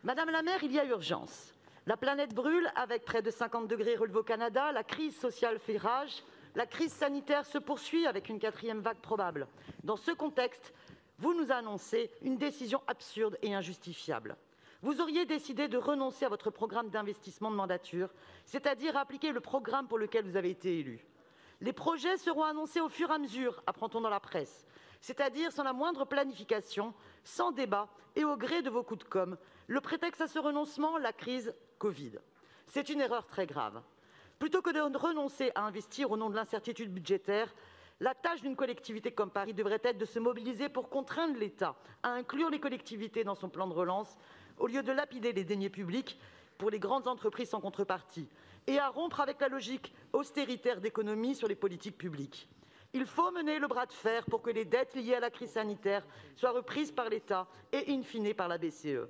Madame la maire, il y a urgence. La planète brûle avec près de 50 degrés relevés au Canada, la crise sociale fait rage, la crise sanitaire se poursuit avec une 4e vague probable. Dans ce contexte, vous nous annoncez une décision absurde et injustifiable. Vous auriez décidé de renoncer à votre programme d'investissement de mandature, c'est-à-dire appliquer le programme pour lequel vous avez été élu. Les projets seront annoncés au fur et à mesure, apprend-on dans la presse, c'est-à-dire sans la moindre planification, sans débat et au gré de vos coups de com'. Le prétexte à ce renoncement, la crise Covid. C'est une erreur très grave. Plutôt que de renoncer à investir au nom de l'incertitude budgétaire, la tâche d'une collectivité comme Paris devrait être de se mobiliser pour contraindre l'État à inclure les collectivités dans son plan de relance, au lieu de lapider les deniers publics pour les grandes entreprises sans contrepartie, et à rompre avec la logique austéritaire d'économie sur les politiques publiques. Il faut mener le bras de fer pour que les dettes liées à la crise sanitaire soient reprises par l'État et, in fine, par la BCE.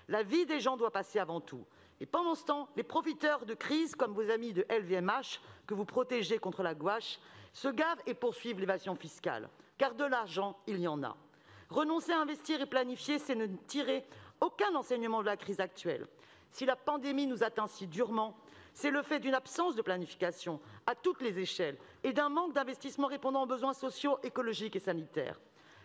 La vie des gens doit passer avant tout. Et pendant ce temps, les profiteurs de crise, comme vos amis de LVMH, que vous protégez contre la gouache, se gavent et poursuivent l'évasion fiscale. Car de l'argent, il y en a. Renoncer à investir et planifier, c'est ne tirer aucun enseignement de la crise actuelle. Si la pandémie nous atteint si durement, c'est le fait d'une absence de planification à toutes les échelles et d'un manque d'investissement répondant aux besoins sociaux, écologiques et sanitaires.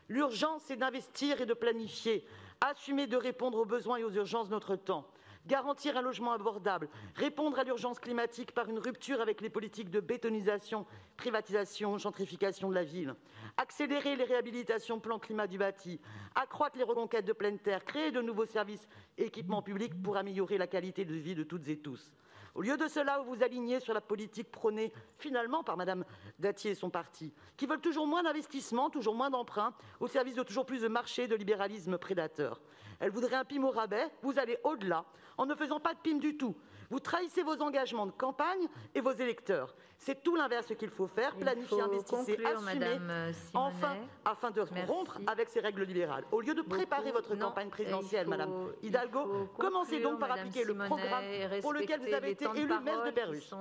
L'urgence, c'est d'investir et de planifier, assumer de répondre aux besoins et aux urgences de notre temps, garantir un logement abordable, répondre à l'urgence climatique par une rupture avec les politiques de bétonisation, privatisation, gentrification de la ville, accélérer les réhabilitations plan climat du bâti, accroître les reconquêtes de pleine terre, créer de nouveaux services et équipements publics pour améliorer la qualité de vie de toutes et tous. Au lieu de cela, vous vous alignez sur la politique prônée finalement par Mme Datier et son parti, qui veulent toujours moins d'investissements, toujours moins d'emprunts, au service de toujours plus de marchés, de libéralisme prédateur. Elle voudrait un PIM au rabais, vous allez au-delà, en ne faisant pas de PIM du tout. Vous trahissez vos engagements de campagne et vos électeurs. C'est tout l'inverse qu'il faut faire, planifier, investir, assumer, enfin, afin de rompre avec ces règles libérales. Au lieu de préparer votre campagne présidentielle, Madame Hidalgo, commencez donc par appliquer le programme pour lequel vous avez été élue maire de Perrus.